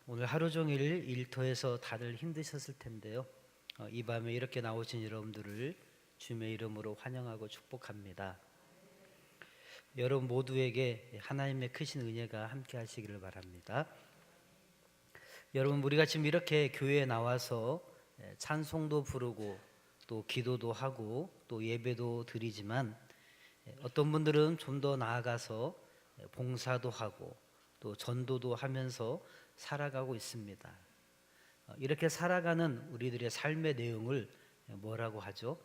오늘 하루 종일 일터에서 다들 힘드셨을 텐데요. 이 밤에 이렇게 나오신 여러분들을 주님의 이름으로 환영하고 축복합니다. 여러분 모두에게 하나님의 크신 은혜가 함께 하시기를 바랍니다. 여러분, 우리가 지금 이렇게 교회에 나와서 찬송도 부르고 또 기도도 하고 또 예배도 드리지만, 어떤 분들은 좀 더 나아가서 봉사도 하고 또 전도도 하면서 살아가고 있습니다. 이렇게 살아가는 우리들의 삶의 내용을 뭐라고 하죠?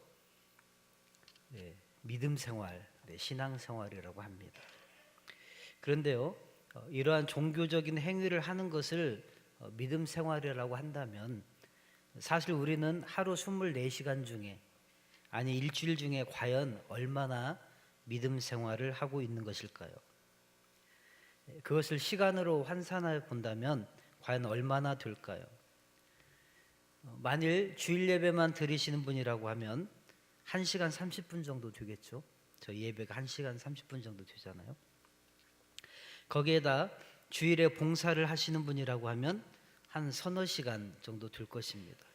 믿음 생활, 신앙 생활이라고 합니다. 그런데요, 이러한 종교적인 행위를 하는 것을 믿음 생활이라고 한다면, 사실 우리는 하루 24시간 중에, 아니 일주일 중에 과연 얼마나 믿음 생활을 하고 있는 것일까요? 그것을 시간으로 환산해 본다면 과연 얼마나 될까요? 만일 주일 예배만 드리시는 분이라고 하면 1시간 30분 정도 되겠죠. 저희 예배가 1시간 30분 정도 되잖아요. 거기에다 주일에 봉사를 하시는 분이라고 하면 한 서너 시간 정도 될 것입니다.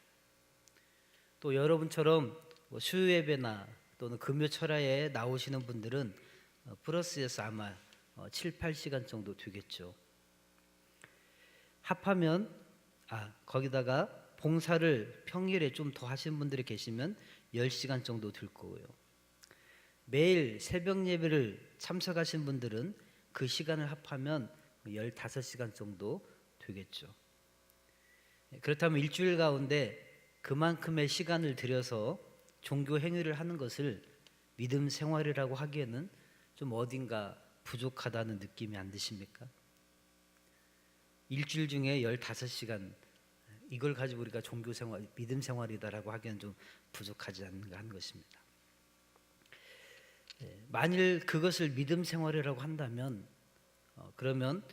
또 여러분처럼 수요 예배나 또는 금요 철야에 나오시는 분들은 플러스해서 아마 7, 8시간 정도 되겠죠. 합하면 거기다가 봉사를 평일에 좀 더 하시는 분들이 계시면 10시간 정도 될 거고요. 매일 새벽 예배를 참석하신 분들은 그 시간을 합하면 15시간 정도 되겠죠. 그렇다면 일주일 가운데 그만큼의 시간을 들여서 종교 행위를 하는 것을 믿음 생활이라고 하기에는 좀 어딘가 부족하다는 느낌이 안 드십니까? 일주일 중에 15시간, 이걸 가지고 우리가 종교 생활, 믿음 생활이다라고 하기에는 좀 부족하지 않는가 하는 것입니다. 만일 그것을 믿음 생활이라고 한다면, 그러면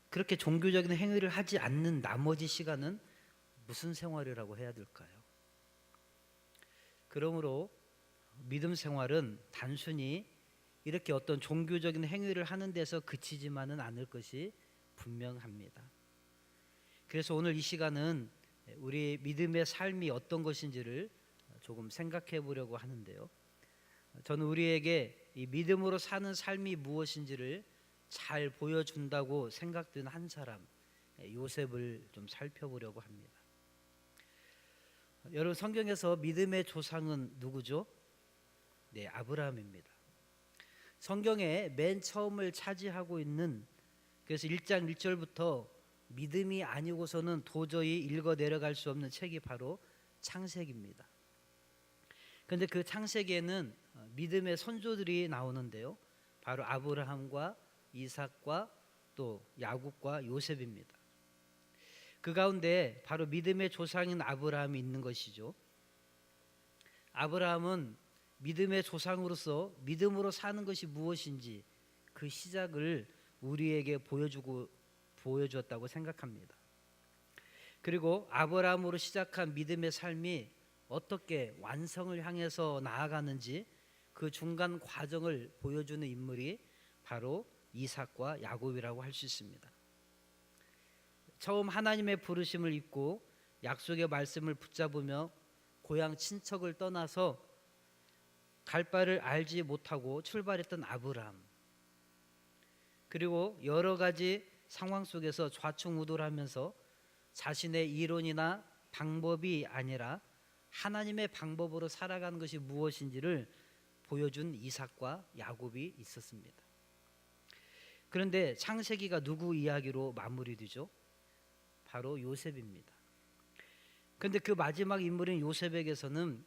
그렇게 종교적인 행위를 하지 않는 나머지 시간은 무슨 생활이라고 해야 될까요? 그러므로 믿음 생활은 단순히 이렇게 어떤 종교적인 행위를 하는 데서 그치지만은 않을 것이 분명합니다. 그래서 오늘 이 시간은 우리 믿음의 삶이 어떤 것인지를 조금 생각해 보려고 하는데요. 저는 우리에게 이 믿음으로 사는 삶이 무엇인지를 잘 보여준다고 생각된 한 사람, 요셉을 좀 살펴보려고 합니다. 여러분, 성경에서 믿음의 조상은 누구죠? 아브라함입니다. 성경의 맨 처음을 차지하고 있는, 그래서 1장 1절부터 믿음이 아니고서는 도저히 읽어 내려갈 수 없는 책이 바로 창세기입니다. 그런데 그 창세기에는 믿음의 선조들이 나오는데요, 바로 아브라함과 이삭과 또 야곱과 요셉입니다. 그 가운데 바로 믿음의 조상인 아브라함이 있는 것이죠. 아브라함은 믿음의 조상으로서 믿음으로 사는 것이 무엇인지 그 시작을 우리에게 보여주었다고 생각합니다. 그리고 아브라함으로 시작한 믿음의 삶이 어떻게 완성을 향해서 나아가는지 그 중간 과정을 보여주는 인물이 바로 이삭과 야곱이라고 할 수 있습니다. 처음 하나님의 부르심을 입고 약속의 말씀을 붙잡으며 고향 친척을 떠나서 갈 바를 알지 못하고 출발했던 아브라함, 그리고 여러 가지 상황 속에서 좌충우돌하면서 자신의 이론이나 방법이 아니라 하나님의 방법으로 살아가는 것이 무엇인지를 보여준 이삭과 야곱이 있었습니다. 그런데 창세기가 누구 이야기로 마무리되죠? 바로 요셉입니다. 그런데 그 마지막 인물인 요셉에게서는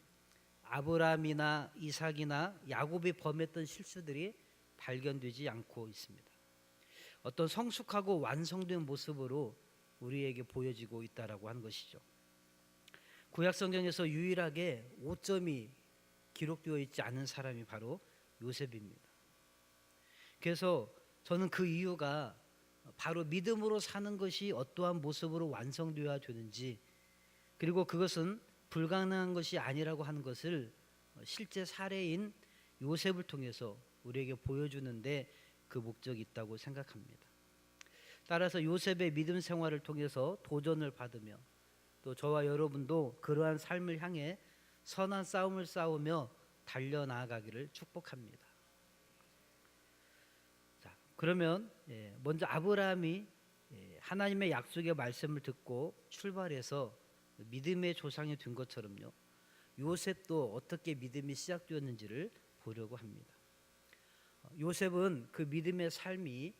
아브라함이나 이삭이나 야곱이 범했던 실수들이 발견되지 않고 있습니다. 어떤 성숙하고 완성된 모습으로 우리에게 보여지고 있다라고 하는 것이죠. 구약 성경에서 유일하게 5점이 기록되어 있지 않은 사람이 바로 요셉입니다. 그래서 저는 그 이유가 바로 믿음으로 사는 것이 어떠한 모습으로 완성되어야 되는지, 그리고 그것은 불가능한 것이 아니라고 하는 것을 실제 사례인 요셉을 통해서 우리에게 보여주는데 그 목적이 있다고 생각합니다. 따라서 요셉의 믿음 생활을 통해서 도전을 받으며 또 저와 여러분도 그러한 삶을 향해 선한 싸움을 싸우며 달려나가기를 축복합니다. 자, 그러면 먼저 아브라함이 하나님의 약속의 말씀을 듣고 출발해서 믿음의 조상이 된 것처럼요, 요셉도 어떻게 믿음이 시작되었는지를 보려고 합니다. 요셉은 그 믿음의 삶이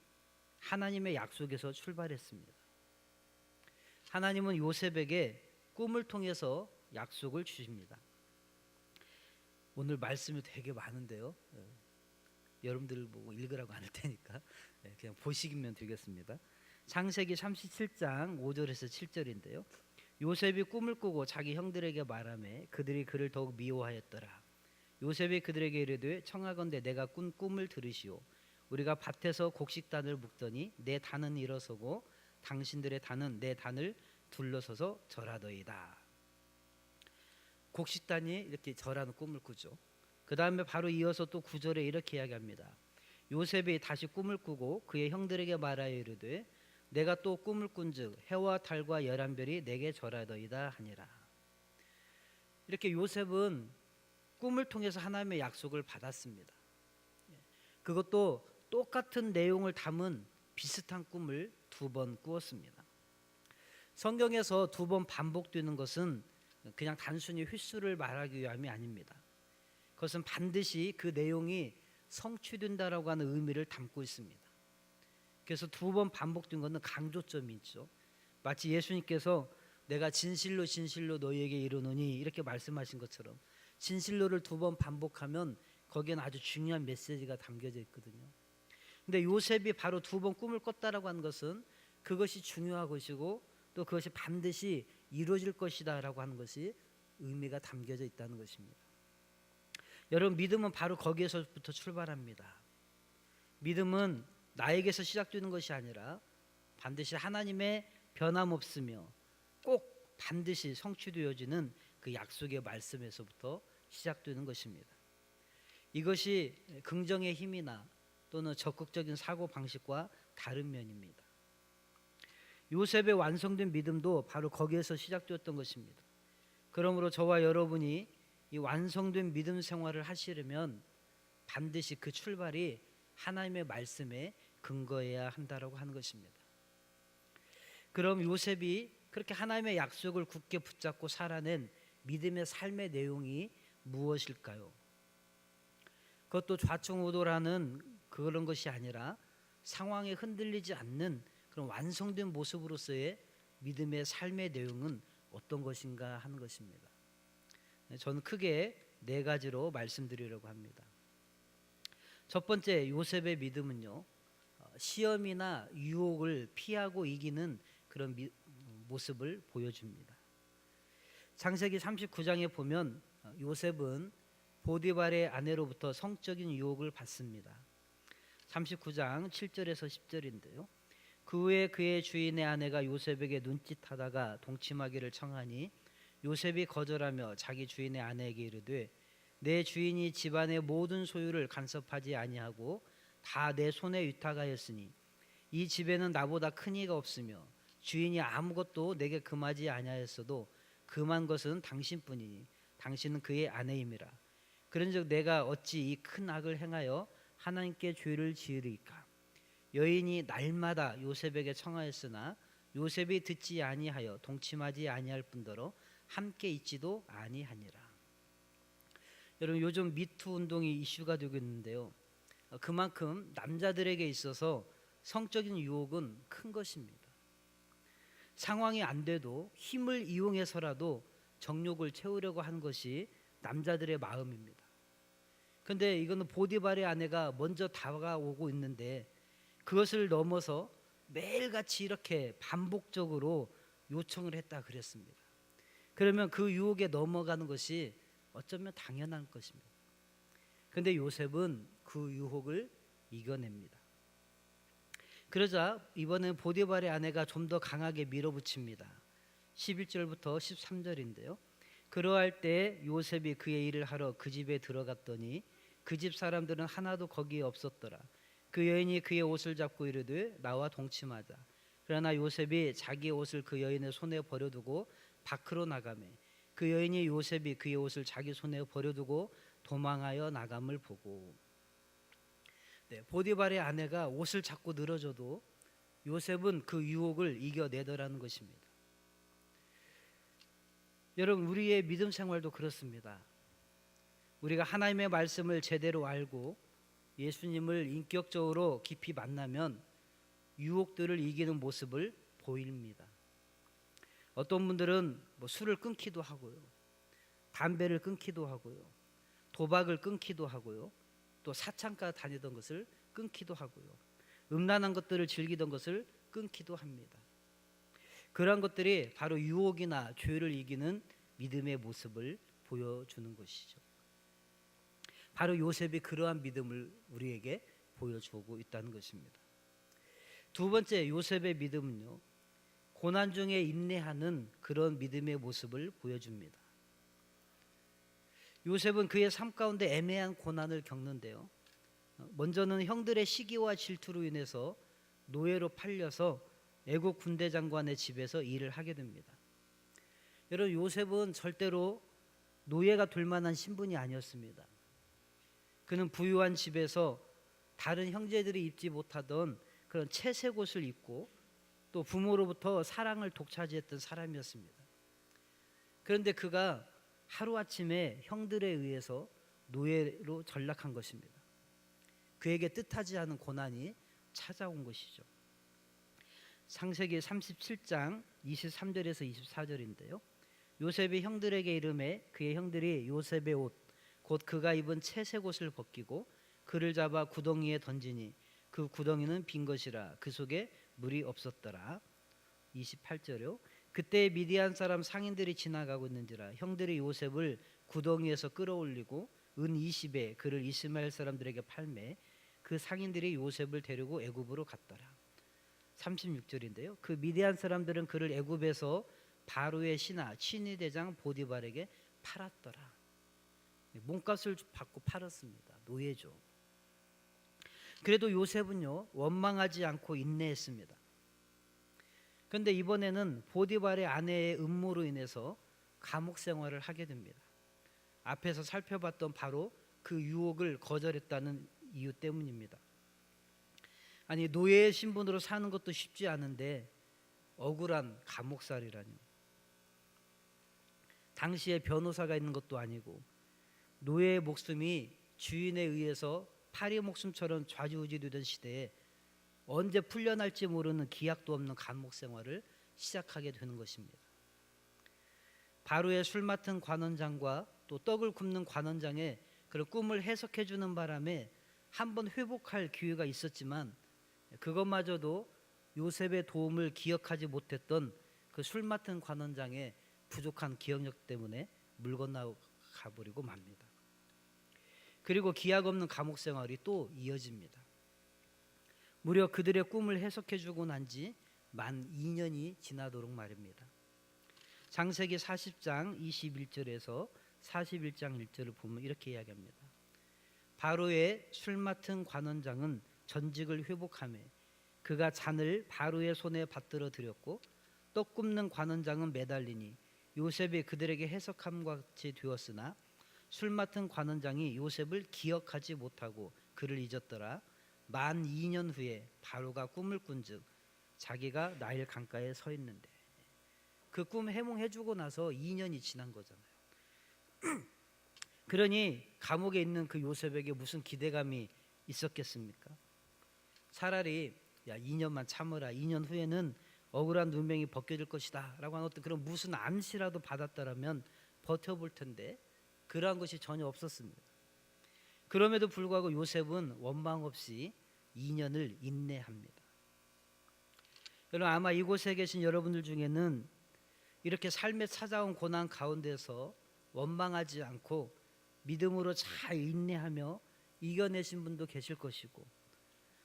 하나님의 약속에서 출발했습니다. 하나님은 요셉에게 꿈을 통해서 약속을 주십니다. 오늘 말씀이 되게 많은데요, 여러분들 보고 읽으라고 안 할 테니까 그냥 보시기면 되겠습니다. 창세기 37장 5절에서 7절인데요. 요셉이 꿈을 꾸고 자기 형들에게 말하매 그들이 그를 더욱 미워하였더라. 요셉이 그들에게 이르되 청하건대 내가 꾼 꿈을 들으시오. 우리가 밭에서 곡식단을 묶더니 내 단은 일어서고 당신들의 단은 내 단을 둘러서서 절하더이다. 곡식단이 이렇게 절하는 꿈을 꾸죠. 그 다음에 바로 이어서 또 9절에 이렇게 이야기합니다. 요셉이 다시 꿈을 꾸고 그의 형들에게 말하여 이르되 내가 또 꿈을 꾼즉 해와 달과 열한 별이 내게 절하더이다 하니라. 이렇게 요셉은 꿈을 통해서 하나님의 약속을 받았습니다. 그것도 똑같은 내용을 담은 비슷한 꿈을 2번 꾸었습니다. 성경에서 2번 반복되는 것은 그냥 단순히 횟수를 말하기 위함이 아닙니다. 그것은 반드시 그 내용이 성취된다라고 하는 의미를 담고 있습니다. 그래서 2번 반복된 것은 강조점이 있죠. 마치 예수님께서 내가 진실로 진실로 너희에게 이르노니 이렇게 말씀하신 것처럼 진실로를 2번 반복하면 거기에는 아주 중요한 메시지가 담겨져 있거든요. 근데 요셉이 바로 2번 꿈을 꿨다라고 하는 것은 그것이 중요한 것이고 또 그것이 반드시 이루어질 것이다라고 하는 것이 의미가 담겨져 있다는 것입니다. 여러분, 믿음은 바로 거기에서부터 출발합니다. 믿음은 나에게서 시작되는 것이 아니라 반드시 하나님의 변함없으며 꼭 반드시 성취되어지는 그 약속의 말씀에서부터 시작되는 것입니다. 이것이 긍정의 힘이나 또는 적극적인 사고방식과 다른 면입니다. 요셉의 완성된 믿음도 바로 거기에서 시작되었던 것입니다. 그러므로 저와 여러분이 이 완성된 믿음 생활을 하시려면 반드시 그 출발이 하나님의 말씀에 근거해야 한다라고 하는 것입니다. 그럼 요셉이 그렇게 하나님의 약속을 굳게 붙잡고 살아낸 믿음의 삶의 내용이 무엇일까요? 그것도 좌충우돌하는 그런 것이 아니라 상황에 흔들리지 않는 그런 완성된 모습으로서의 믿음의 삶의 내용은 어떤 것인가 하는 것입니다. 저는 크게 4가지로 말씀드리려고 합니다. 첫 번째, 요셉의 믿음은요, 시험이나 유혹을 피하고 이기는 그런 모습을 보여줍니다. 창세기 39장에 보면 요셉은 보디발의 아내로부터 성적인 유혹을 받습니다. 39장 7절에서 10절인데요. 그 후에 그의 주인의 아내가 요셉에게 눈짓하다가 동침하기를 청하니 요셉이 거절하며 자기 주인의 아내에게 이르되 내 주인이 집안의 모든 소유를 간섭하지 아니하고 다 내 손에 위탁하였으니 이 집에는 나보다 큰 이가 없으며 주인이 아무것도 내게 금하지 아니하였어도 금한 것은 당신뿐이니 당신은 그의 아내임이라. 그런즉 내가 어찌 이 큰 악을 행하여 하나님께 죄를 지으리까. 여인이 날마다 요셉에게 청하였으나 요셉이 듣지 아니하여 동침하지 아니할 뿐더러 함께 있지도 아니하니라. 여러분, 요즘 미투 운동이 이슈가 되고 있는데요, 그만큼 남자들에게 있어서 성적인 유혹은 큰 것입니다. 상황이 안 돼도 힘을 이용해서라도 정욕을 채우려고 하는 것이 남자들의 마음입니다. 그런데 이거는 보디발의 아내가 먼저 다가오고 있는데 그것을 넘어서 매일같이 이렇게 반복적으로 요청을 했다 그랬습니다. 그러면 그 유혹에 넘어가는 것이 어쩌면 당연한 것입니다. 그런데 요셉은 그 유혹을 이겨냅니다. 그러자 이번엔 보디발의 아내가 좀 더 강하게 밀어붙입니다. 11절부터 13절인데요. 그러할 때 요셉이 그의 일을 하러 그 집에 들어갔더니 그 집 사람들은 하나도 거기에 없었더라. 그 여인이 그의 옷을 잡고 이르되 나와 동침하자. 그러나 요셉이 자기의 옷을 그 여인의 손에 버려두고 밖으로 나가매 그 여인이 요셉이 그의 옷을 자기 손에 버려두고 도망하여 나감을 보고. 보디발의 아내가 옷을 자꾸 늘어줘도 요셉은 그 유혹을 이겨내더라는 것입니다. 여러분, 우리의 믿음 생활도 그렇습니다. 우리가 하나님의 말씀을 제대로 알고 예수님을 인격적으로 깊이 만나면 유혹들을 이기는 모습을 보입니다. 어떤 분들은 술을 끊기도 하고요, 담배를 끊기도 하고요, 도박을 끊기도 하고요, 또 사창가 다니던 것을 끊기도 하고요, 음란한 것들을 즐기던 것을 끊기도 합니다. 그러한 것들이 바로 유혹이나 죄를 이기는 믿음의 모습을 보여주는 것이죠. 바로 요셉이 그러한 믿음을 우리에게 보여주고 있다는 것입니다. 두 번째, 요셉의 믿음은요, 고난 중에 인내하는 그런 믿음의 모습을 보여줍니다. 요셉은 그의 삶 가운데 애매한 고난을 겪는데요, 먼저는 형들의 시기와 질투로 인해서 노예로 팔려서 애국 군대 장관의 집에서 일을 하게 됩니다. 여러분, 요셉은 절대로 노예가 될 만한 신분이 아니었습니다. 그는 부유한 집에서 다른 형제들이 입지 못하던 그런 채색 옷을 입고 또 부모로부터 사랑을 독차지했던 사람이었습니다. 그런데 그가 하루아침에 형들에 의해서 노예로 전락한 것입니다. 그에게 뜻하지 않은 고난이 찾아온 것이죠. 창세기 37장 23절에서 24절인데요. 요셉이 형들에게 이르매 그의 형들이 요셉의 옷 곧 그가 입은 채색 옷을 벗기고 그를 잡아 구덩이에 던지니 그 구덩이는 빈 것이라 그 속에 물이 없었더라. 28절요. 그때 미디안 사람 상인들이 지나가고 있는지라 형들이 요셉을 구덩이에서 끌어올리고 은 20에 그를 이스마엘 사람들에게 팔매 그 상인들이 요셉을 데리고 애굽으로 갔더라. 36절인데요. 그 미디안 사람들은 그를 애굽에서 바로의 신하 친위 대장 보디발에게 팔았더라. 몸값을 받고 팔았습니다. 노예죠. 그래도 요셉은요, 원망하지 않고 인내했습니다. 그런데 이번에는 보디발의 아내의 음모로 인해서 감옥 생활을 하게 됩니다. 앞에서 살펴봤던 바로 그 유혹을 거절했다는 이유 때문입니다. 아니, 노예의 신분으로 사는 것도 쉽지 않은데 억울한 감옥살이라니. 당시에 변호사가 있는 것도 아니고 노예의 목숨이 주인에 의해서 파리 목숨처럼 좌지우지되던 시대에 언제 풀려날지 모르는 기약도 없는 감옥 생활을 시작하게 되는 것입니다. 바로의 술 맡은 관원장과 또 떡을 굽는 관원장의 그런 꿈을 해석해 주는 바람에 한번 회복할 기회가 있었지만 그것마저도 요셉의 도움을 기억하지 못했던 그 술 맡은 관원장의 부족한 기억력 때문에 물 건너 가버리고 맙니다. 그리고 기약 없는 감옥 생활이 또 이어집니다. 무려 그들의 꿈을 해석해 주고 난 지 만 2년이 지나도록 말입니다. 창세기 40장 21절에서 41장 1절을 보면 이렇게 이야기합니다. 바로의 술 맡은 관원장은 전직을 회복하며 그가 잔을 바로의 손에 받들어 드렸고 떡 굽는 관원장은 매달리니 요셉이 그들에게 해석함과 같이 되었으나 술 맡은 관원장이 요셉을 기억하지 못하고 그를 잊었더라. 만 2년 후에 바로가 꿈을 꾼즉 자기가 나일 강가에 서 있는데 그 꿈 해몽해주고 나서 2년이 지난 거잖아요. 그러니 감옥에 있는 그 요셉에게 무슨 기대감이 있었겠습니까? 차라리 2년만 참으라, 2년 후에는 억울한 누명이 벗겨질 것이다 라고 하는 어떤 그런 무슨 암시라도 받았다라면 버텨볼 텐데 그러한 것이 전혀 없었습니다. 그럼에도 불구하고 요셉은 원망 없이 2년을 인내합니다. 여러분, 아마 이곳에 계신 여러분들 중에는 이렇게 삶에 찾아온 고난 가운데서 원망하지 않고 믿음으로 잘 인내하며 이겨내신 분도 계실 것이고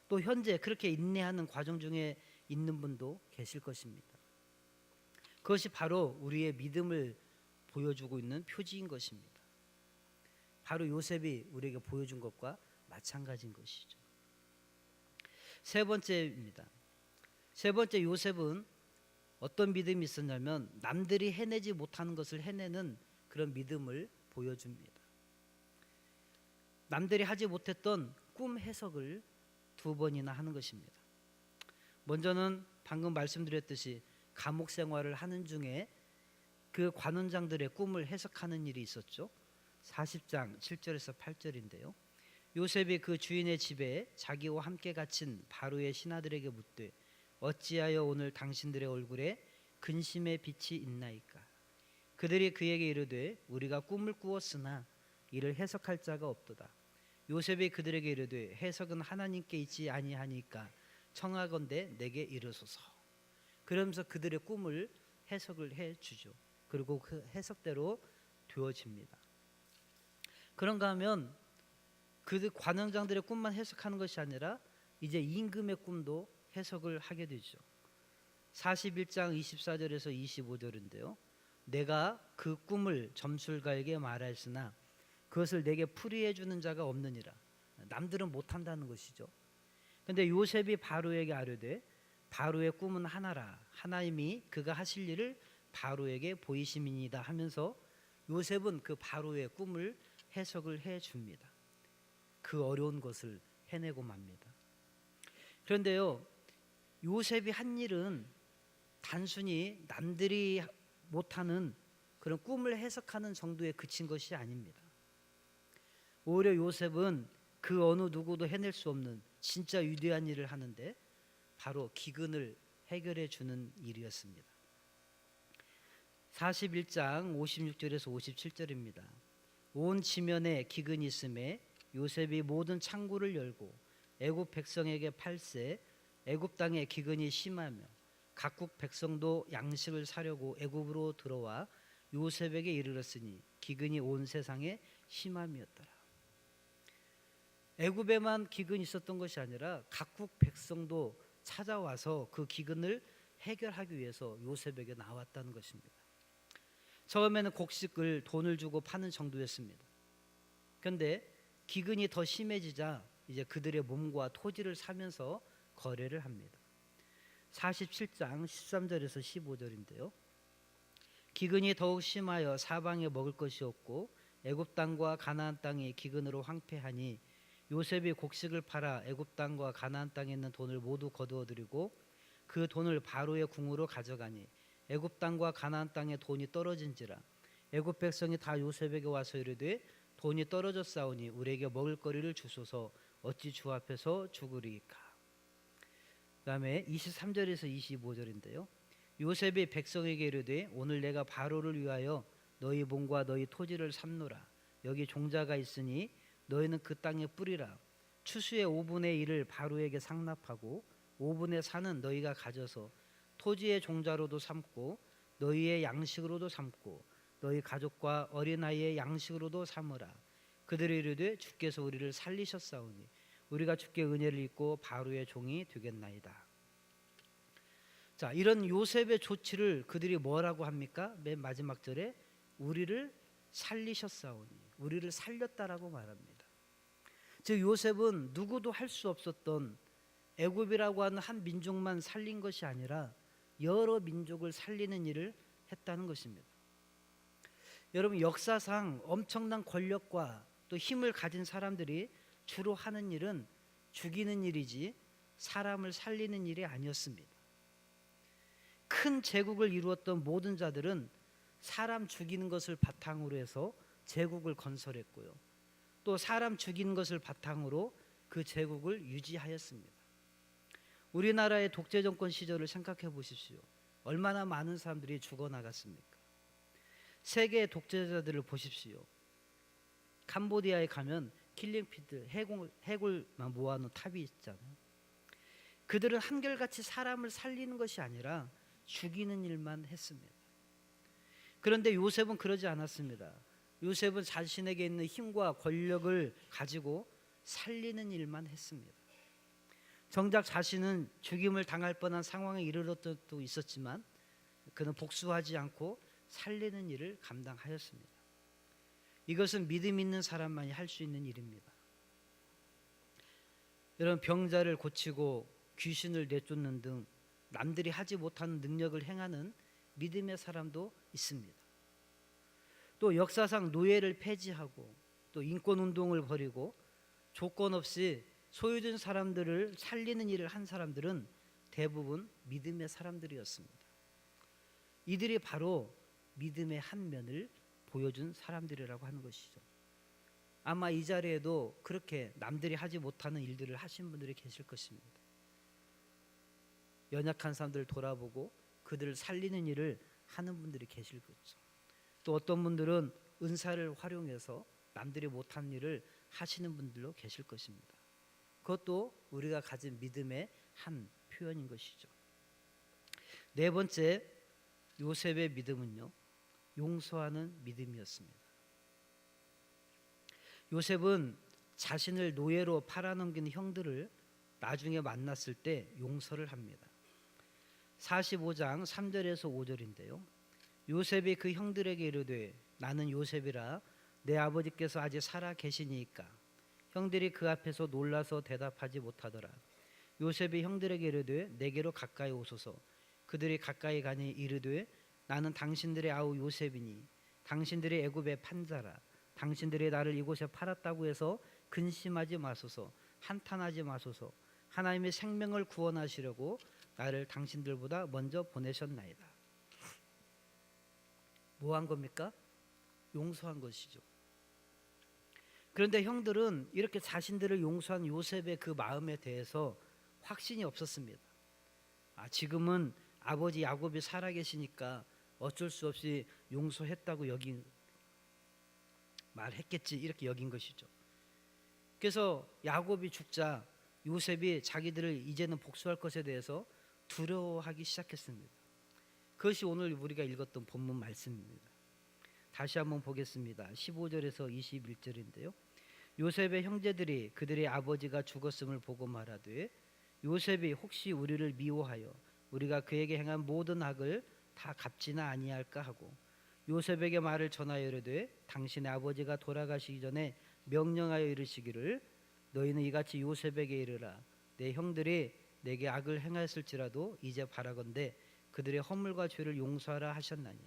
또 현재 그렇게 인내하는 과정 중에 있는 분도 계실 것입니다. 그것이 바로 우리의 믿음을 보여주고 있는 표지인 것입니다. 바로 요셉이 우리에게 보여준 것과 마찬가지인 것이죠. 세 번째입니다. 세 번째, 요셉은 어떤 믿음이 있었냐면 남들이 해내지 못하는 것을 해내는 그런 믿음을 보여줍니다. 남들이 하지 못했던 꿈 해석을 2번이나 하는 것입니다. 먼저는 방금 말씀드렸듯이 감옥 생활을 하는 중에 그 관원장들의 꿈을 해석하는 일이 있었죠. 40장 7절에서 8절인데요. 요셉이 그 주인의 집에 자기와 함께 갇힌 바로의 신하들에게 묻되 어찌하여 오늘 당신들의 얼굴에 근심의 빛이 있나이까? 그들이 그에게 이르되 우리가 꿈을 꾸었으나 이를 해석할 자가 없도다. 요셉이 그들에게 이르되 해석은 하나님께 있지 아니하니까 청하건대 내게 이르소서. 그러면서 그들의 꿈을 해석을 해주죠. 그리고 그 해석대로 되어집니다. 그런가 하면 그 관원장들의 꿈만 해석하는 것이 아니라 이제 임금의 꿈도 해석을 하게 되죠. 41장 24절에서 25절인데요. 내가 그 꿈을 점술가에게 말하였으나 그것을 내게 풀이해 주는 자가 없느니라. 남들은 못한다는 것이죠. 그런데 요셉이 바로에게 아뢰되 바로의 꿈은 하나라. 하나님이 그가 하실 일을 바로에게 보이심이니이다 하면서 요셉은 그 바로의 꿈을 해석을 해 줍니다. 그 어려운 것을 해내고 맙니다. 그런데요, 요셉이 한 일은 단순히 남들이 못하는 그런 꿈을 해석하는 정도에 그친 것이 아닙니다. 오히려 요셉은 그 어느 누구도 해낼 수 없는 진짜 위대한 일을 하는데 바로 기근을 해결해 주는 일이었습니다. 41장 56절에서 57절입니다. 온 지면에 기근이 있음에 요셉이 모든 창고를 열고 애굽 백성에게 팔세 애굽 땅에 기근이 심하며 각국 백성도 양식을 사려고 애굽으로 들어와 요셉에게 이르렀으니 기근이 온 세상에 심함이었더라. 애굽에만 기근이 있었던 것이 아니라 각국 백성도 찾아와서 그 기근을 해결하기 위해서 요셉에게 나왔다는 것입니다. 처음에는 곡식을 돈을 주고 파는 정도였습니다. 그런데 기근이 더 심해지자 이제 그들의 몸과 토지를 사면서 거래를 합니다. 47장 13절에서 15절인데요. 기근이 더욱 심하여 사방에 먹을 것이 없고 애굽 땅과 가나안 땅이 기근으로 황폐하니 요셉이 곡식을 팔아 애굽 땅과 가나안 땅에 있는 돈을 모두 거두어 들이고 그 돈을 바로의 궁으로 가져가니 애굽 땅과 가나안 땅에 돈이 떨어진지라 애굽 백성이 다 요셉에게 와서 이르되 돈이 떨어졌사오니 우리에게 먹을 거리를 주소서 어찌 주 앞에서 죽으리이까. 그다음에 23절에서 25절인데요. 요셉이 백성에게 이르되 오늘 내가 바로를 위하여 너희 몸과 너희 토지를 삼노라. 여기 종자가 있으니 너희는 그 땅에 뿌리라. 추수의 5분의 1을 바로에게 상납하고 5분의 4는 너희가 가져서 토지의 종자로도 삼고 너희의 양식으로도 삼고 너희 가족과 어린아이의 양식으로도 삼으라. 그들이 이르되 주께서 우리를 살리셨사오니 우리가 주께 은혜를 입고 바로의 종이 되겠나이다. 자, 이런 요셉의 조치를 그들이 뭐라고 합니까? 맨 마지막 절에 우리를 살리셨사오니 우리를 살렸다라고 말합니다. 즉 요셉은 누구도 할 수 없었던 애굽이라고 하는 한 민족만 살린 것이 아니라 여러 민족을 살리는 일을 했다는 것입니다. 여러분, 역사상 엄청난 권력과 또 힘을 가진 사람들이 주로 하는 일은 죽이는 일이지 사람을 살리는 일이 아니었습니다. 큰 제국을 이루었던 모든 자들은 사람 죽이는 것을 바탕으로 해서 제국을 건설했고요. 또 사람 죽이는 것을 바탕으로 그 제국을 유지하였습니다. 우리나라의 독재 정권 시절을 생각해 보십시오. 얼마나 많은 사람들이 죽어나갔습니까? 세계의 독재자들을 보십시오. 캄보디아에 가면 킬링피드 해골만 모아놓은 탑이 있잖아요. 그들은 한결같이 사람을 살리는 것이 아니라 죽이는 일만 했습니다. 그런데 요셉은 그러지 않았습니다. 요셉은 자신에게 있는 힘과 권력을 가지고 살리는 일만 했습니다. 정작 자신은 죽임을 당할 뻔한 상황에 이르렀던 적도 있었지만 그는 복수하지 않고 살리는 일을 감당하였습니다. 이것은 믿음 있는 사람만이 할 수 있는 일입니다. 여러분, 병자를 고치고 귀신을 내쫓는 등 남들이 하지 못하는 능력을 행하는 믿음의 사람도 있습니다. 또 역사상 노예를 폐지하고 또 인권운동을 벌이고 조건 없이 소유준 사람들을 살리는 일을 한 사람들은 대부분 믿음의 사람들이었습니다. 이들이 바로 믿음의 한 면을 보여준 사람들이라고 하는 것이죠. 아마 이 자리에도 그렇게 남들이 하지 못하는 일들을 하신 분들이 계실 것입니다. 연약한 사람들을 돌아보고 그들을 살리는 일을 하는 분들이 계실 거죠. 또 어떤 분들은 은사를 활용해서 남들이 못한 일을 하시는 분들도 계실 것입니다. 그것도 우리가 가진 믿음의 한 표현인 것이죠. 네 번째, 요셉의 믿음은요, 용서하는 믿음이었습니다. 요셉은 자신을 노예로 팔아넘긴 형들을 나중에 만났을 때 용서를 합니다. 45장 3절에서 5절인데요. 요셉이 그 형들에게 이르되 나는 요셉이라 내 아버지께서 아직 살아 계시니까. 형들이 그 앞에서 놀라서 대답하지 못하더라. 요셉이 형들에게 이르되 내게로 가까이 오소서. 그들이 가까이 가니 이르되 나는 당신들의 아우 요셉이니 당신들이 애굽의 판자라. 당신들이 나를 이곳에 팔았다고 해서 근심하지 마소서. 한탄하지 마소서. 하나님의 생명을 구원하시려고 나를 당신들보다 먼저 보내셨나이다. 뭐 한 겁니까? 용서한 것이죠. 그런데 형들은 이렇게 자신들을 용서한 요셉의 그 마음에 대해서 확신이 없었습니다. 지금은 아버지 야곱이 살아계시니까 어쩔 수 없이 용서했다고 말했겠지, 이렇게 여긴 것이죠. 그래서 야곱이 죽자 요셉이 자기들을 이제는 복수할 것에 대해서 두려워하기 시작했습니다. 그것이 오늘 우리가 읽었던 본문 말씀입니다. 다시 한번 보겠습니다. 15절에서 21절인데요. 요셉의 형제들이 그들의 아버지가 죽었음을 보고 말하되 요셉이 혹시 우리를 미워하여 우리가 그에게 행한 모든 악을 다 갚지나 아니할까 하고 요셉에게 말을 전하여 이르되 당신의 아버지가 돌아가시기 전에 명령하여 이르시기를 너희는 이같이 요셉에게 이르라. 내 형들이 내게 악을 행하였을지라도 이제 바라건대 그들의 허물과 죄를 용서하라 하셨나니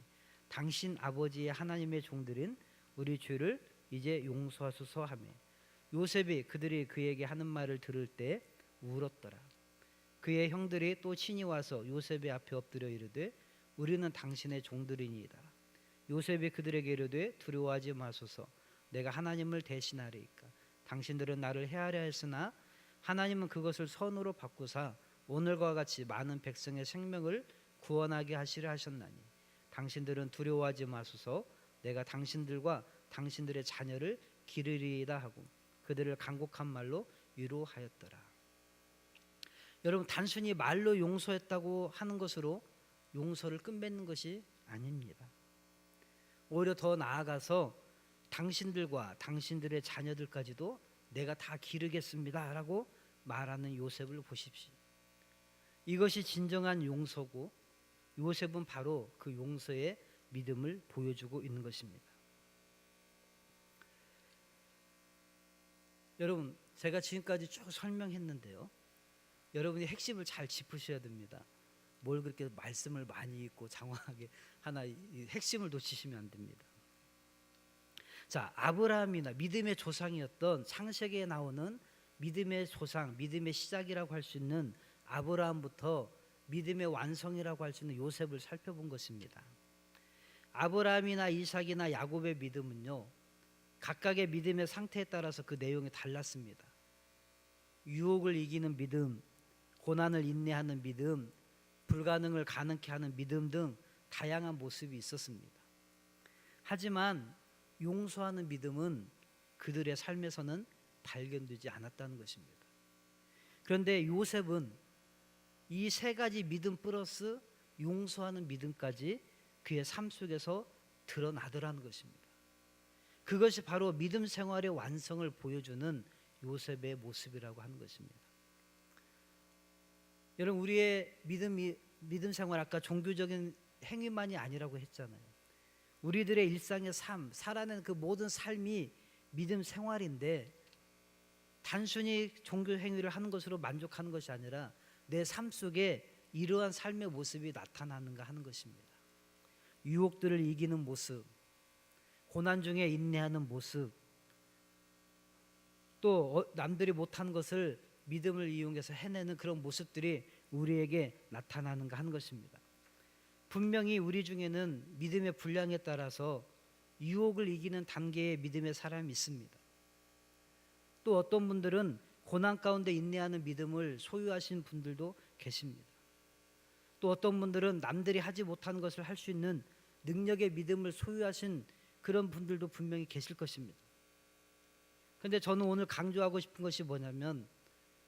당신 아버지의 하나님의 종들인 우리 죄를 이제 용서하소서 하며 요셉이 그들이 그에게 하는 말을 들을 때 울었더라. 그의 형들이 또 친히 와서 요셉의 앞에 엎드려 이르되 우리는 당신의 종들이니이다. 요셉이 그들에게 이르되 두려워하지 마소서. 내가 하나님을 대신하리이까. 당신들은 나를 해하려 했으나 하나님은 그것을 선으로 바꾸사 오늘과 같이 많은 백성의 생명을 구원하게 하시려 하셨나니 당신들은 두려워하지 마소서. 내가 당신들과 당신들의 자녀를 기르리이다 하고 그들을 간곡한 말로 위로하였더라. 여러분, 단순히 말로 용서했다고 하는 것으로 용서를 끝맺는 것이 아닙니다. 오히려 더 나아가서 당신들과 당신들의 자녀들까지도 내가 다 기르겠습니다 라고 말하는 요셉을 보십시오. 이것이 진정한 용서고 요셉은 바로 그 용서의 믿음을 보여주고 있는 것입니다. 여러분, 제가 지금까지 쭉 설명했는데요, 여러분이 핵심을 잘 짚으셔야 됩니다. 뭘 그렇게 말씀을 많이 읽고 장황하게 하나 핵심을 놓치시면 안 됩니다. 자, 아브라함이나 믿음의 조상이었던 창세기에 나오는 믿음의 조상, 믿음의 시작이라고 할 수 있는 아브라함부터 믿음의 완성이라고 할 수 있는 요셉을 살펴본 것입니다. 아브라함이나 이삭이나 야곱의 믿음은요, 각각의 믿음의 상태에 따라서 그 내용이 달랐습니다. 유혹을 이기는 믿음, 고난을 인내하는 믿음, 불가능을 가능케 하는 믿음 등 다양한 모습이 있었습니다. 하지만 용서하는 믿음은 그들의 삶에서는 발견되지 않았다는 것입니다. 그런데 요셉은 이 세 가지 믿음 플러스 용서하는 믿음까지 그의 삶 속에서 드러나더라는 것입니다. 그것이 바로 믿음 생활의 완성을 보여주는 요셉의 모습이라고 하는 것입니다. 여러분, 우리의 믿음 생활, 아까 종교적인 행위만이 아니라고 했잖아요. 우리들의 일상의 삶, 살아내는 그 모든 삶이 믿음 생활인데 단순히 종교 행위를 하는 것으로 만족하는 것이 아니라 내 삶 속에 이러한 삶의 모습이 나타나는가 하는 것입니다. 유혹들을 이기는 모습, 고난 중에 인내하는 모습, 또 남들이 못한 것을 믿음을 이용해서 해내는 그런 모습들이 우리에게 나타나는가 하는 것입니다. 분명히 우리 중에는 믿음의 분량에 따라서 유혹을 이기는 단계의 믿음의 사람이 있습니다. 또 어떤 분들은 고난 가운데 인내하는 믿음을 소유하신 분들도 계십니다. 또 어떤 분들은 남들이 하지 못하는 것을 할 수 있는 능력의 믿음을 소유하신 그런 분들도 분명히 계실 것입니다. 그런데 저는 오늘 강조하고 싶은 것이 뭐냐면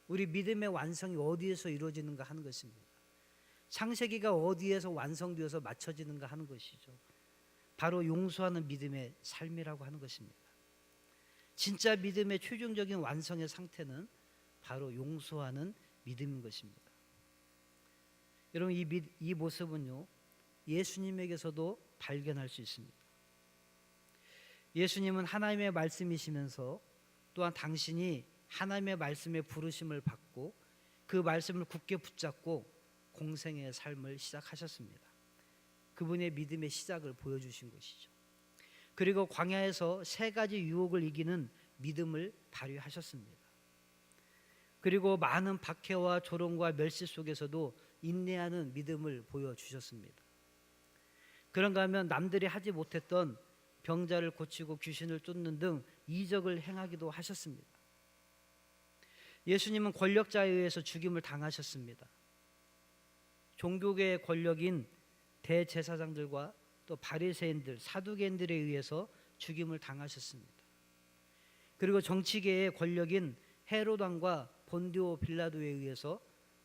우리 믿음의 완성이 어디에서 이루어지는가 하는 것입니다. 창세기가 어디에서 완성되어서 맞춰지는가 하는 것이죠. 바로 용서하는 믿음의 삶이라고 하는 것입니다. 진짜 믿음의 최종적인 완성의 상태는 바로 용서하는 믿음인 것입니다. 여러분, 이 모습은요, 예수님에게서도 발견할 수 있습니다. 예수님은 하나님의 말씀이시면서 또한 당신이 하나님의 말씀의 부르심을 받고 그 말씀을 굳게 붙잡고 공생의 삶을 시작하셨습니다. 그분의 믿음의 시작을 보여주신 것이죠. 그리고 광야에서 3가지 유혹을 이기는 믿음을 발휘하셨습니다. 그리고 많은 박해와 조롱과 멸시 속에서도 인내하는 믿음을 보여주셨습니다. 그런가 하면 남들이 하지 못했던 병자를 고치고 귀신을 쫓는 등 이적을 행하기도 하셨습니다. 예수님은 권력자에 의해서 죽임을 당하셨습니다. 종교계의 권력인 대제사장들과 또 바리새인들, 사두개인들에 의해서 죽임을 당하셨습니다. 그리고 정치계의 권력인 헤롯 왕과 본디오 빌라도에 의해서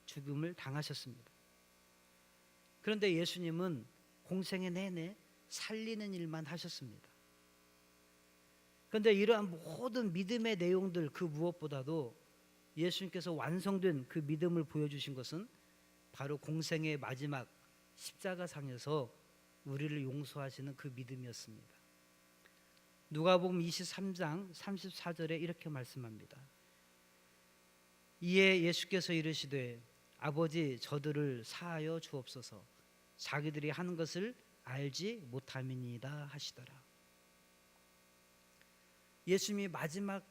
죽임을 당하셨습니다. 그런데 예수님은 공생의 내내 살리는 일만 하셨습니다. 그런데 이러한 모든 믿음의 내용들 그 무엇보다도 예수님께서 완성된 그 믿음을 보여주신 것은 바로 공생의 마지막 십자가상에서 우리를 용서하시는 그 믿음이었습니다. 누가복음 23장 34절에 이렇게 말씀합니다. 이에 예수께서 이르시되 아버지 저들을 사하여 주옵소서 자기들이 하는 것을 알지 못함이니이다 하시더라. 예수님이 마지막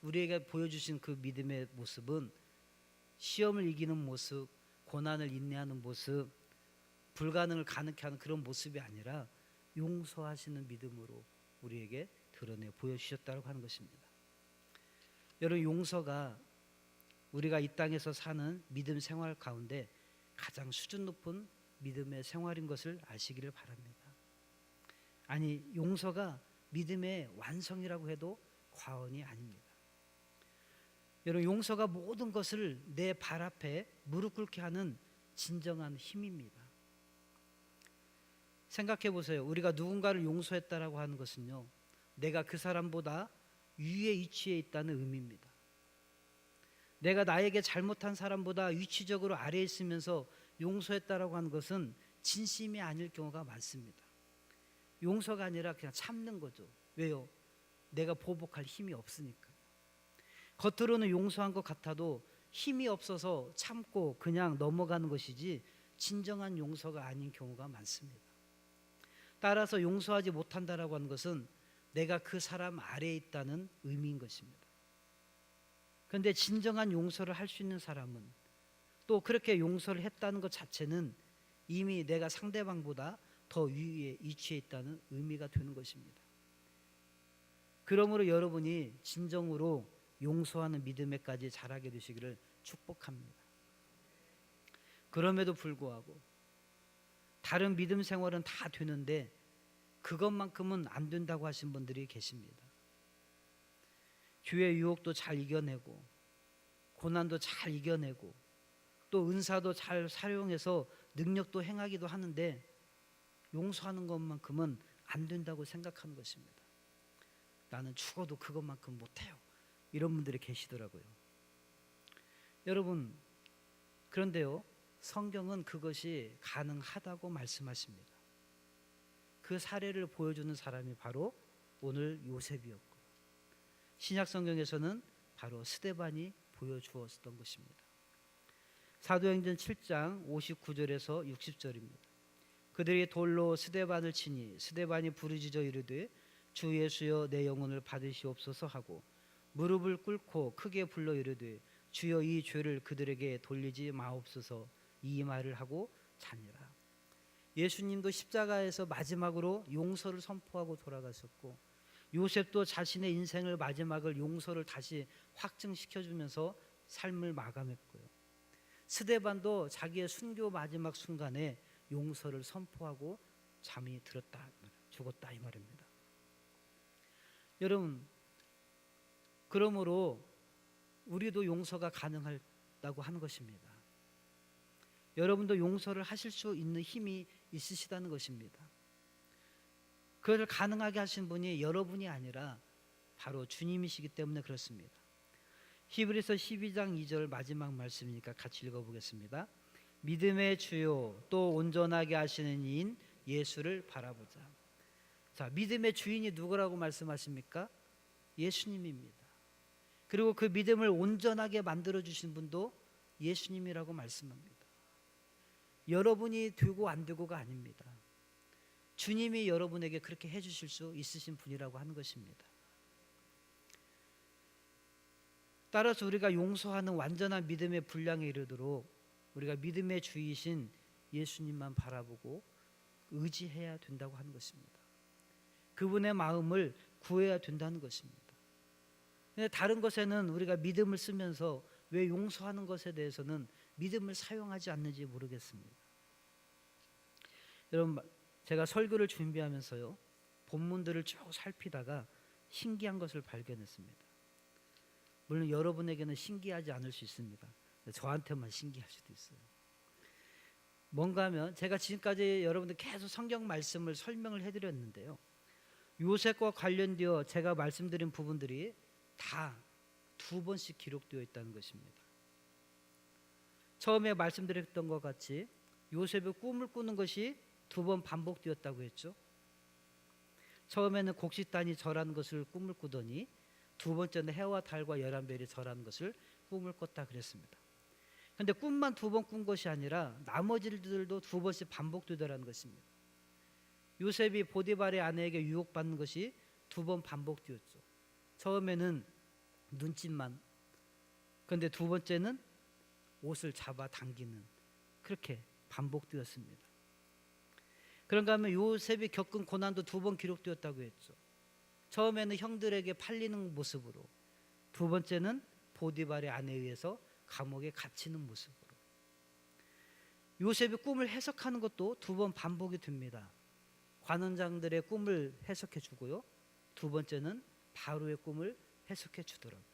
우리에게 보여주신 그 믿음의 모습은 시험을 이기는 모습, 고난을 인내하는 모습, 불가능을 가능케 하는 그런 모습이 아니라 용서하시는 믿음으로 우리에게 드러내 보여주셨다고 하는 것입니다. 여러분, 용서가 우리가 이 땅에서 사는 믿음 생활 가운데 가장 수준 높은 믿음의 생활인 것을 아시기를 바랍니다. 아니, 용서가 믿음의 완성이라고 해도 과언이 아닙니다. 여러분, 용서가 모든 것을 내 발 앞에 무릎 꿇게 하는 진정한 힘입니다. 생각해 보세요. 우리가 누군가를 용서했다라고 하는 것은요, 내가 그 사람보다 위에 위치해 있다는 의미입니다. 내가 나에게 잘못한 사람보다 위치적으로 아래에 있으면서 용서했다라고 하는 것은 진심이 아닐 경우가 많습니다. 용서가 아니라 그냥 참는 거죠. 왜요? 내가 보복할 힘이 없으니까. 겉으로는 용서한 것 같아도 힘이 없어서 참고 그냥 넘어가는 것이지 진정한 용서가 아닌 경우가 많습니다. 따라서 용서하지 못한다라고 하는 것은 내가 그 사람 아래에 있다는 의미인 것입니다. 그런데 진정한 용서를 할 수 있는 사람은 또 그렇게 용서를 했다는 것 자체는 이미 내가 상대방보다 더 위에 위치해 있다는 의미가 되는 것입니다. 그러므로 여러분이 진정으로 용서하는 믿음에까지 자라게 되시기를 축복합니다. 그럼에도 불구하고 다른 믿음 생활은 다 되는데 그것만큼은 안 된다고 하신 분들이 계십니다. 교회 유혹도 잘 이겨내고 고난도 잘 이겨내고 또 은사도 잘 사용해서 능력도 행하기도 하는데 용서하는 것만큼은 안 된다고 생각하는 것입니다. 나는 죽어도 그것만큼 못해요. 이런 분들이 계시더라고요. 여러분, 그런데요, 성경은 그것이 가능하다고 말씀하십니다. 그 사례를 보여주는 사람이 바로 오늘 요셉이었고, 신약 성경에서는 바로 스데반이 보여주었던 것입니다. 사도행전 7장 59절에서 60절입니다. 그들이 돌로 스데반을 치니 스데반이 부르짖어 이르되 주 예수여 내 영혼을 받으시옵소서 하고 무릎을 꿇고 크게 불러 이르되 주여 이 죄를 그들에게 돌리지 마옵소서 이 말을 하고 자니라. 예수님도 십자가에서 마지막으로 용서를 선포하고 돌아가셨고 요셉도 자신의 인생을 마지막을 용서를 다시 확증시켜주면서 삶을 마감했고요. 스데반도 자기의 순교 마지막 순간에 용서를 선포하고 잠이 들었다, 죽었다 이 말입니다. 여러분, 그러므로 우리도 용서가 가능하다고 하는 것입니다. 여러분도 용서를 하실 수 있는 힘이 있으시다는 것입니다. 그것을 가능하게 하신 분이 여러분이 아니라 바로 주님이시기 때문에 그렇습니다. 히브리서 12장 2절 마지막 말씀이니까 같이 읽어보겠습니다. 믿음의 주요 또 온전하게 하시는 이인 예수를 바라보자. 자, 믿음의 주인이 누구라고 말씀하십니까? 예수님입니다. 그리고 그 믿음을 온전하게 만들어 주신 분도 예수님이라고 말씀합니다. 여러분이 되고 안 되고가 아닙니다. 주님이 여러분에게 그렇게 해주실 수 있으신 분이라고 하는 것입니다. 따라서 우리가 용서하는 완전한 믿음의 분량에 이르도록 우리가 믿음의 주이신 예수님만 바라보고 의지해야 된다고 하는 것입니다. 그분의 마음을 구해야 된다는 것입니다. 근데 다른 것에는 우리가 믿음을 쓰면서 왜 용서하는 것에 대해서는 믿음을 사용하지 않는지 모르겠습니다. 여러분, 제가 설교를 준비하면서요, 본문들을 쭉 살피다가 신기한 것을 발견했습니다. 물론 여러분에게는 신기하지 않을 수 있습니다. 저한테만 신기할 수도 있어요. 뭔가 하면 제가 지금까지 여러분들 계속 성경 말씀을 설명을 해드렸는데요, 요셉과 관련되어 제가 말씀드린 부분들이 다 2번씩 기록되어 있다는 것입니다. 처음에 말씀드렸던 것 같이 요셉이 꿈을 꾸는 것이 2번 반복되었다고 했죠. 처음에는 곡식단이 절하는 것을 꿈을 꾸더니 2번째는 해와 달과 11별이 절하는 것을 꿈을 꿨다 그랬습니다. 그런데 꿈만 2번 꾼 것이 아니라 나머지들도 2번씩 반복되더라는 것입니다. 요셉이 보디발의 아내에게 유혹받는 것이 2번 반복되었죠. 처음에는 눈짓만, 그런데 2번째는 옷을 잡아 당기는, 그렇게 반복되었습니다. 그런가 하면 요셉이 겪은 고난도 2번 기록되었다고 했죠. 처음에는 형들에게 팔리는 모습으로, 2번째는 보디발의 아내에 의해서 감옥에 갇히는 모습으로. 요셉이 꿈을 해석하는 것도 2번 반복이 됩니다. 관원장들의 꿈을 해석해 주고요, 2번째는 바로의 꿈을 해석해 주더라고요.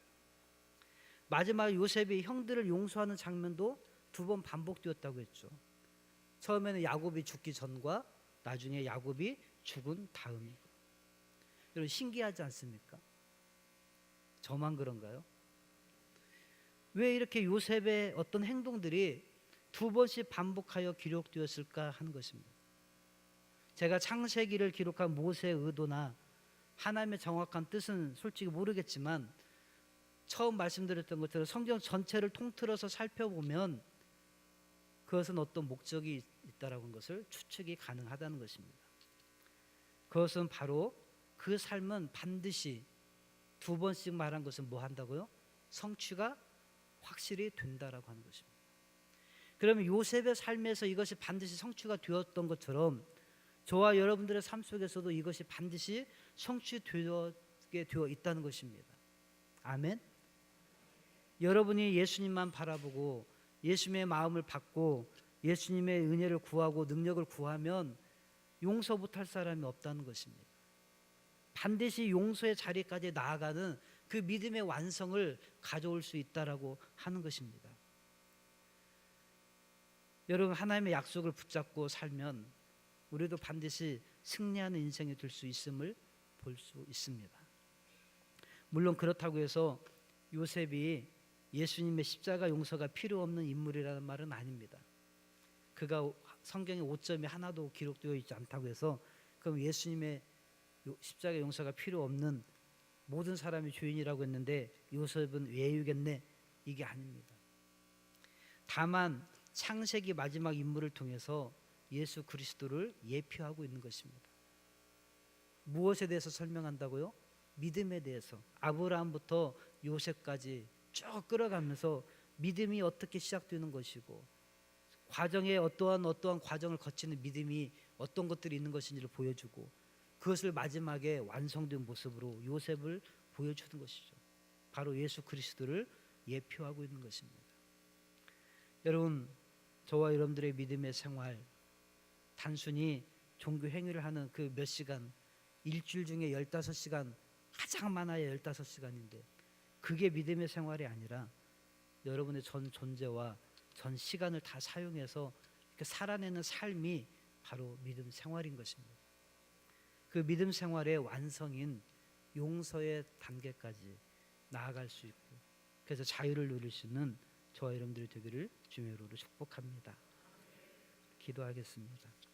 마지막 요셉이 형들을 용서하는 장면도 2번 반복되었다고 했죠. 처음에는 야곱이 죽기 전과 나중에 야곱이 죽은 다음이고. 여러분, 신기하지 않습니까? 저만 그런가요? 왜 이렇게 요셉의 어떤 행동들이 2번씩 반복하여 기록되었을까 하는 것입니다. 제가 창세기를 기록한 모세의 의도나 하나님의 정확한 뜻은 솔직히 모르겠지만, 처음 말씀드렸던 것처럼 성경 전체를 통틀어서 살펴보면 그것은 어떤 목적이 있다라는 것을 추측이 가능하다는 것입니다. 그것은 바로 그 삶은 반드시 2번씩 말한 것은 뭐 한다고요? 성취가 확실히 된다라고 하는 것입니다. 그러면 요셉의 삶에서 이것이 반드시 성취가 되었던 것처럼 저와 여러분들의 삶 속에서도 이것이 반드시 성취되게 되어 있다는 것입니다. 아멘. 여러분이 예수님만 바라보고 예수님의 마음을 받고 예수님의 은혜를 구하고 능력을 구하면 용서 못할 사람이 없다는 것입니다. 반드시 용서의 자리까지 나아가는 그 믿음의 완성을 가져올 수 있다라고 하는 것입니다. 여러분, 하나님의 약속을 붙잡고 살면 우리도 반드시 승리하는 인생이 될 수 있음을 볼 수 있습니다. 물론 그렇다고 해서 요셉이 예수님의 십자가 용서가 필요 없는 인물이라는 말은 아닙니다. 그가 성경에 오점이 하나도 기록되어 있지 않다고 해서 그럼 예수님의 십자가 용서가 필요 없는 모든 사람이 죄인이라고 했는데 요셉은 외유겠네? 이게 아닙니다. 다만 창세기 마지막 인물을 통해서 예수 그리스도를 예표하고 있는 것입니다. 무엇에 대해서 설명한다고요? 믿음에 대해서. 아브라함부터 요셉까지 쭉 끌어가면서 믿음이 어떻게 시작되는 것이고 과정에 어떠한 과정을 거치는 믿음이 어떤 것들이 있는 것인지를 보여주고 그것을 마지막에 완성된 모습으로 요셉을 보여주는 것이죠. 바로 예수 그리스도를 예표하고 있는 것입니다. 여러분, 저와 여러분들의 믿음의 생활, 단순히 종교 행위를 하는 그 몇 시간, 일주일 중에 15시간, 가장 많아야 15시간인데 그게 믿음의 생활이 아니라 여러분의 전 존재와 전 시간을 다 사용해서 이렇게 살아내는 삶이 바로 믿음 생활인 것입니다. 그 믿음 생활의 완성인 용서의 단계까지 나아갈 수 있고 그래서 자유를 누릴 수 있는 저와 여러분들이 되기를 주님의 이름으로 축복합니다. 기도하겠습니다.